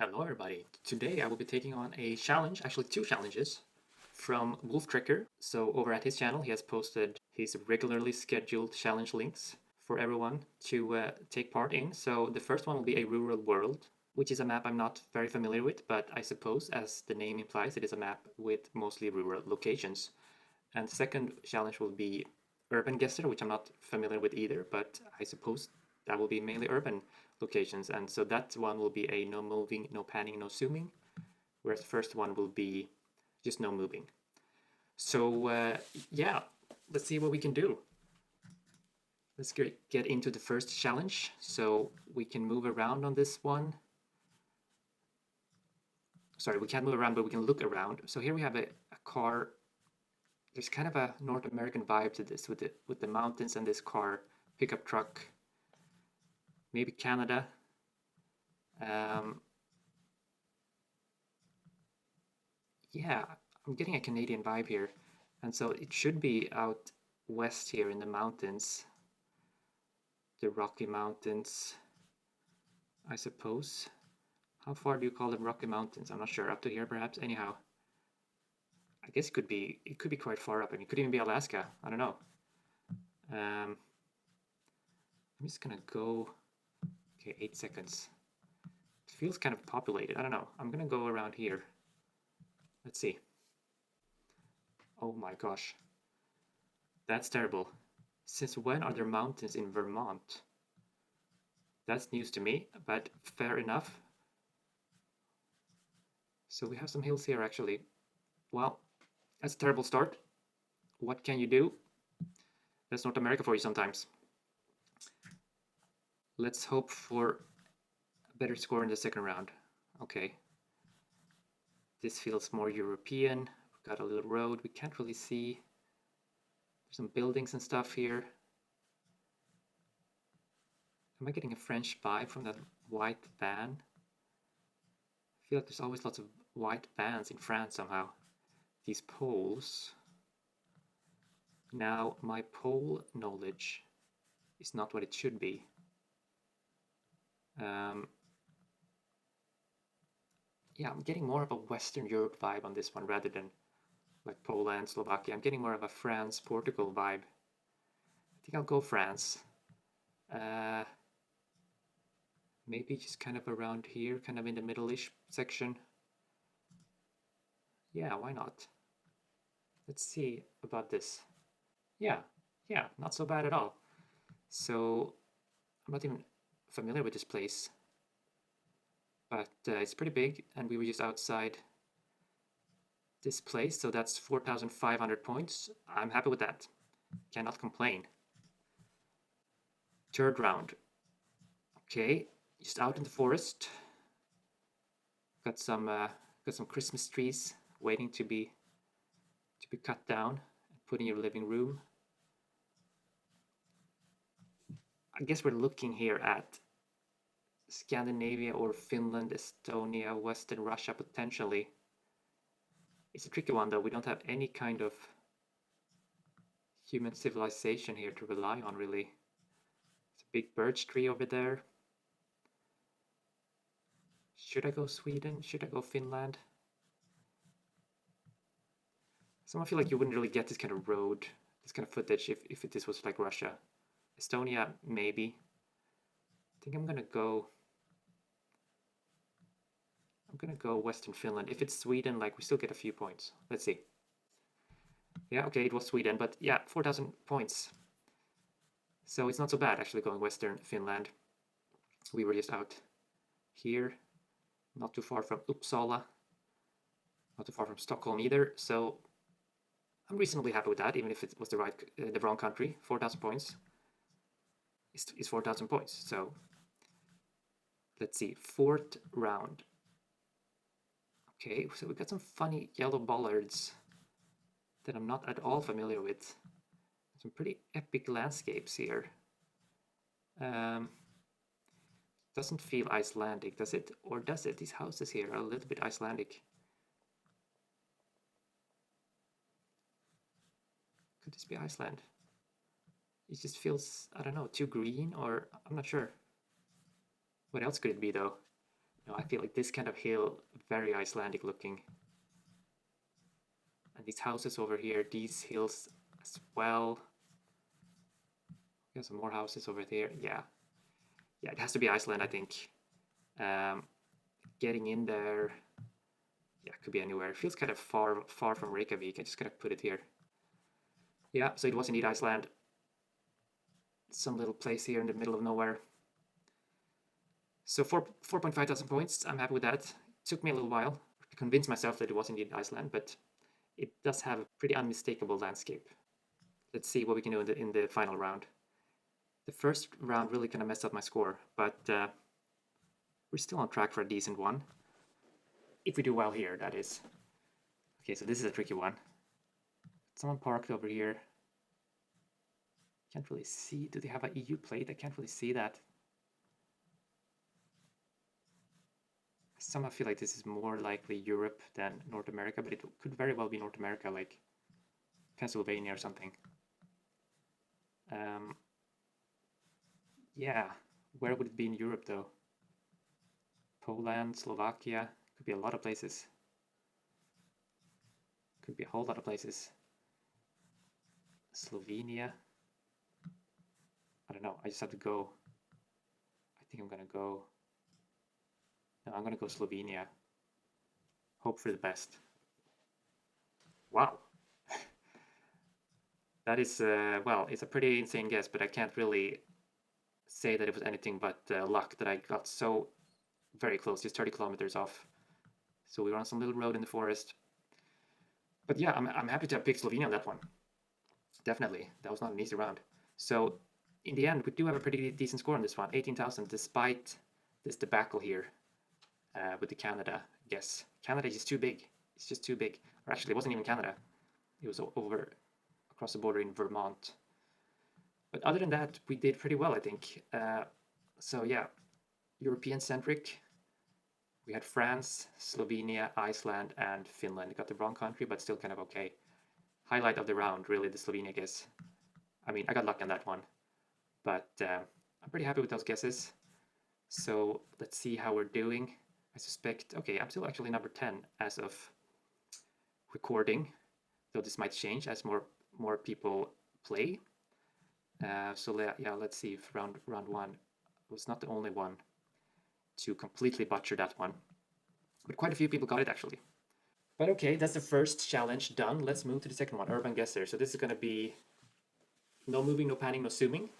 Hello everybody. Today I will be taking on a challenge, actually two challenges, from Wolftrekker. So over at his channel he has posted his regularly scheduled challenge links for everyone to take part in. So the first one will be a rural world, which is a map I'm not very familiar with, but I suppose as the name implies it is a map with mostly rural locations. And the second challenge will be Urbanguessr, which I'm not familiar with either, but I suppose that will be mainly urban locations. And so that one will be a no moving, no panning, no zooming, whereas the first one will be just no moving. So yeah, let's see what we can do. Let's get into the first challenge. So we can move around on this one. Sorry, we can't move around, but we can look around. So here we have a car. There's kind of a North American vibe to this with the mountains and this car, pickup truck. Maybe Canada. Yeah, I'm getting a Canadian vibe here. And so it should be out west here in the mountains. The Rocky Mountains, I suppose. How far do you call them Rocky Mountains? I'm not sure. Up to here perhaps? Anyhow. I guess it could be quite far up. I mean, it could even be Alaska. I don't know. I'm just gonna go. Okay, 8 seconds. It feels kind of populated. I don't know. I'm gonna go around here. Let's see. Oh my gosh. That's terrible. Since when are there mountains in Vermont? That's news to me, but fair enough. So we have some hills here actually. Well, that's a terrible start. What can you do? That's North America for you sometimes. Let's hope for a better score in the second round. Okay. This feels more European. We've got a little road. We can't really see. There's some buildings and stuff here. Am I getting a French vibe from that white van? I feel like there's always lots of white vans in France somehow. These poles. Now, my pole knowledge is not what it should be. Yeah, I'm getting more of a Western Europe vibe on this one rather than like Poland, Slovakia. I'm getting more of a France, Portugal vibe. I think I'll go France. Maybe just kind of around here, kind of in the middle-ish section. Yeah, why not? Let's see about this. Yeah, not so bad at all. So I'm not even familiar with this place, but it's pretty big, and we were just outside this place, so that's 4,500 points. I'm happy with that. Cannot complain. Third round. Okay, just out in the forest. Got some Christmas trees waiting to be cut down and put in your living room. I guess we're looking here at Scandinavia or Finland, Estonia, Western Russia potentially. It's a tricky one though. We don't have any kind of human civilization here to rely on really. It's a big birch tree over there. Should I go Sweden? Should I go Finland? Somehow I feel like you wouldn't really get this kind of road, this kind of footage if this was like Russia. Estonia, maybe. I think I'm gonna go Western Finland. If it's Sweden, like we still get a few points. Let's see. Yeah, okay, it was Sweden, but yeah, 4,000 points. So it's not so bad actually going Western Finland. We were just out here, not too far from Uppsala, not too far from Stockholm either. So I'm reasonably happy with that, even if it was the wrong country. 4,000 points is 4,000 points. So let's see, fourth round. Okay, so we got some funny yellow bollards that I'm not at all familiar with. Some pretty epic landscapes here. Doesn't feel Icelandic, does it? Or does it? These houses here are a little bit Icelandic. Could this be Iceland? It just feels, I don't know, too green, or I'm not sure. What else could it be though? No, I feel like this kind of hill, very Icelandic looking. And these houses over here, these hills as well. There's some more houses over there. Yeah, it has to be Iceland, I think. Getting in there, yeah, it could be anywhere. It feels kind of far from Reykjavik. I just gotta put it here. Yeah, so it was indeed Iceland. Some little place here in the middle of nowhere. So 4.5 thousand points. I'm happy with that. It took me a little while to convince myself that it was indeed Iceland, but it does have a pretty unmistakable landscape. Let's see what we can do in the final round. The first round really kind of messed up my score, but we're still on track for a decent one. If we do well here, that is. Okay, so this is a tricky one. Someone parked over here. Can't really see. Do they have an EU plate? I can't really see that. I somehow feel like this is more likely Europe than North America, but it could very well be North America, like Pennsylvania or something. Yeah, where would it be in Europe though? Poland, Slovakia, could be a lot of places. Could be a whole lot of places. Slovenia. I don't know, I just have to go. I think I'm gonna go. No, I'm gonna go Slovenia. Hope for the best. Wow. That is, well, it's a pretty insane guess, but I can't really say that it was anything but luck that I got so very close, just 30 kilometers off. So we were on some little road in the forest. But yeah, I'm happy to have picked Slovenia on that one. Definitely. That was not an easy round. So in the end, we do have a pretty decent score on this one, 18,000, despite this debacle here with the Canada guess. Canada is just too big. It's just too big. Or actually, it wasn't even Canada. It was over across the border in Vermont. But other than that, we did pretty well, I think. So yeah, European-centric. We had France, Slovenia, Iceland, and Finland. Got the wrong country, but still kind of okay. Highlight of the round, really, the Slovenia guess. I mean, I got lucky on that one, but I'm pretty happy with those guesses. So let's see how we're doing. I suspect, okay, I'm still actually number 10 as of recording, though this might change as more people play. So yeah, let's see if round one was not the only one to completely butcher that one, but quite a few people got it actually. But okay, that's the first challenge done. Let's move to the second one, Urbanguessr. So this is going to be no moving, no panning, no zooming,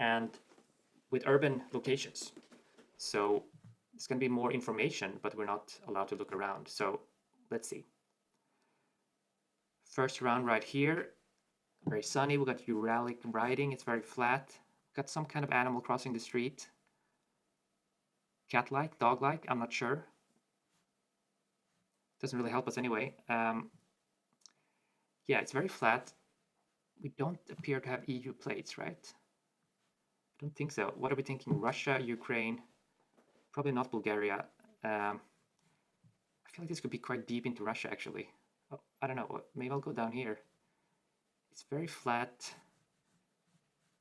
and with urban locations. So it's going to be more information, but we're not allowed to look around. So let's see. First round right here, very sunny. We got Uralic riding. It's very flat. Got some kind of animal crossing the street. Cat-like, dog-like, I'm not sure. Doesn't really help us anyway. Yeah, it's very flat. We don't appear to have EU plates, right? I don't think so. What are we thinking? Russia, Ukraine, probably not Bulgaria. I feel like this could be quite deep into Russia, actually. Oh, I don't know. Maybe I'll go down here. It's very flat.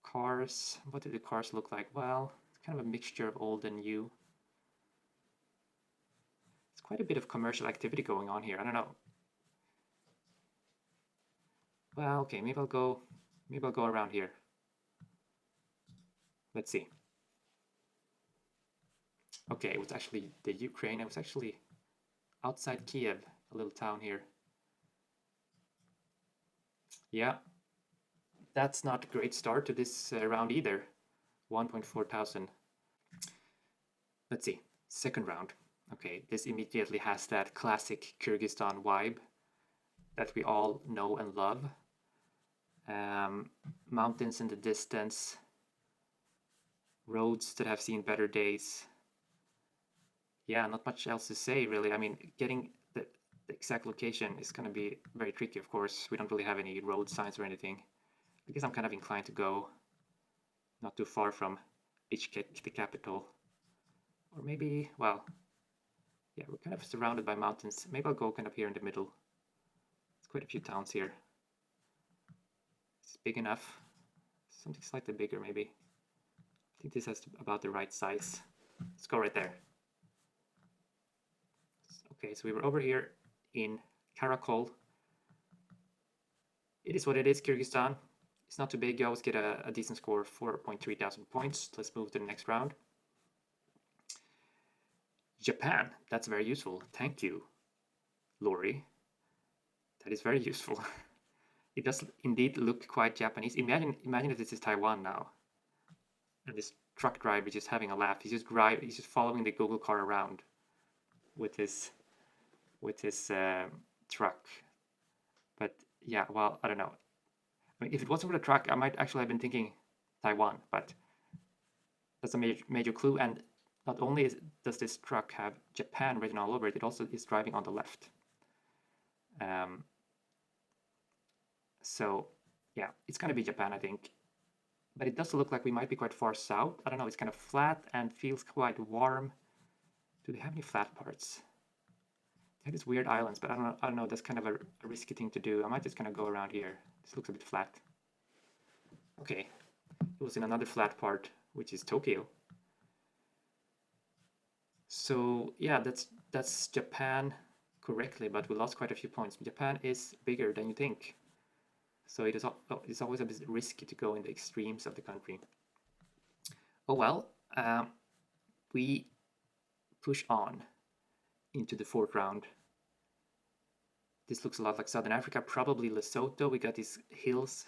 Cars. What do the cars look like? Well, it's kind of a mixture of old and new. It's quite a bit of commercial activity going on here. I don't know. Well, okay, maybe I'll go around here. Let's see. Okay, it was actually the Ukraine. It was actually outside Kiev, a little town here. Yeah, that's not a great start to this round either. 1.4 thousand. Let's see, second round. Okay, this immediately has that classic Kyrgyzstan vibe that we all know and love. Mountains in the distance, roads that have seen better days. Yeah, not much else to say really. I mean, getting the exact location is going to be very tricky, of course. We don't really have any road signs or anything. I guess I'm kind of inclined to go not too far from Bishkek, the capital. Or maybe, well, yeah, we're kind of surrounded by mountains. Maybe I'll go kind of here in the middle. There's quite a few towns here. It's big enough. Something slightly bigger, maybe. I think this has about the right size. Let's go right there. Okay, so we were over here in Karakol. It is what it is, Kyrgyzstan. It's not too big. You always get a decent score, 4.3 thousand points. Let's move to the next round. Japan. That's very useful. Thank you, Lori. That is very useful. It does indeed look quite Japanese. Imagine if this is Taiwan now. And this truck driver is just having a laugh. He's just following the Google car around with his truck. But yeah, well, I don't know. I mean, if it wasn't for the truck, I might actually have been thinking Taiwan, but that's a major clue. And not only does this truck have Japan written all over it, it also is driving on the left. So yeah, it's going to be Japan, I think. But it does look like we might be quite far south. I don't know, it's kind of flat and feels quite warm. Do they have any flat parts? They have these weird islands, but I don't know, that's kind of a risky thing to do. I might just kind of go around here. This looks a bit flat. Okay, it was in another flat part, which is Tokyo. So yeah, that's Japan correctly, but we lost quite a few points. Japan is bigger than you think. So it's always a bit risky to go in the extremes of the country. Oh well, we push on into the fourth round. This looks a lot like Southern Africa, probably Lesotho. We got these hills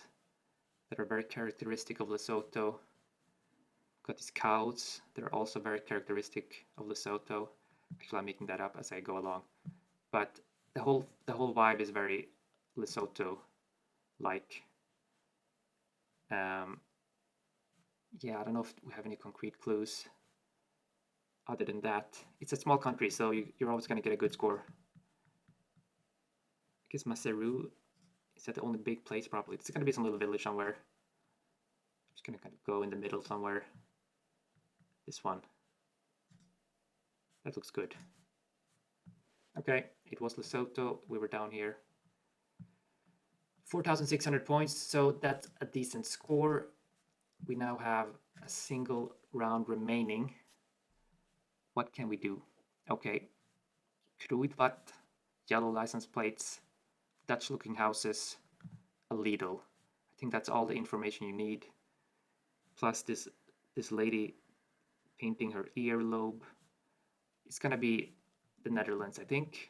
that are very characteristic of Lesotho. Got these cows that are also very characteristic of Lesotho. Actually, I'm making that up as I go along. But the whole vibe is very Lesotho-like. Yeah, I don't know if we have any concrete clues. Other than that, it's a small country, so you're always going to get a good score. I guess Maseru is that the only big place probably. It's going to be some little village somewhere. I'm just going to kind of go in the middle somewhere. This one. That looks good. Okay, it was Lesotho. We were down here. 4,600 points, so that's a decent score. We now have a single round remaining. What can we do? Okay, Kruidvat, yellow license plates, Dutch-looking houses, a Lidl. I think that's all the information you need. Plus this lady painting her earlobe. It's gonna be the Netherlands, I think.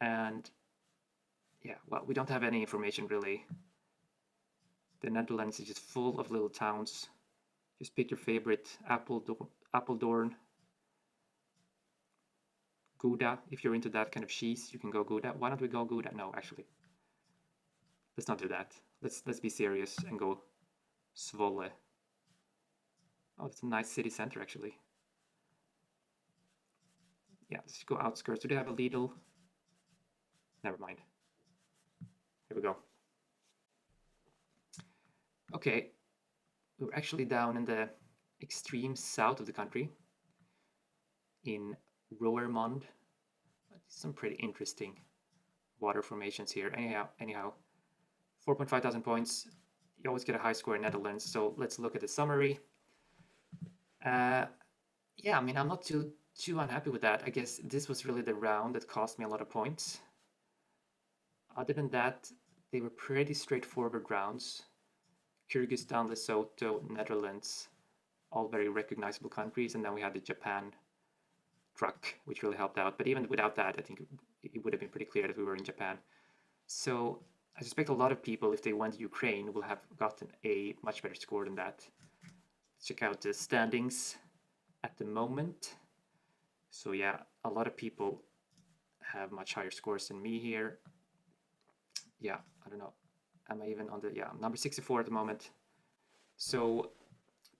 And yeah, well, we don't have any information really. The Netherlands is just full of little towns. Just pick your favorite. Apeldoorn. Gouda. If you're into that kind of cheese, you can go Gouda. Why don't we go Gouda? No, actually. Let's not do that. Let's be serious and go Zwolle. Oh, it's a nice city center actually. Yeah, let's go outskirts. Do they have a Lidl? Never mind. Here we go. Okay, we're actually down in the extreme south of the country, in Roermond. Some pretty interesting water formations here. Anyhow, 4.5 thousand points. You always get a high score in Netherlands. So let's look at the summary. Yeah, I mean, I'm not too unhappy with that. I guess this was really the round that cost me a lot of points. Other than that, they were pretty straightforward rounds. Kyrgyzstan, Lesotho, Netherlands, all very recognizable countries. And then we had the Japan truck, which really helped out. But even without that, I think it would have been pretty clear that we were in Japan. So I suspect a lot of people, if they went to Ukraine, will have gotten a much better score than that. Let's check out the standings at the moment. So yeah, a lot of people have much higher scores than me here. Yeah, I don't know. Am I even on the, yeah, I'm number 64 at the moment. So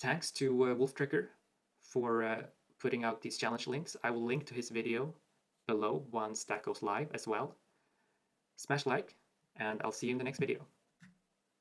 thanks to Wolftrekker for putting out these challenge links. I will link to his video below once that goes live as well. Smash like, and I'll see you in the next video.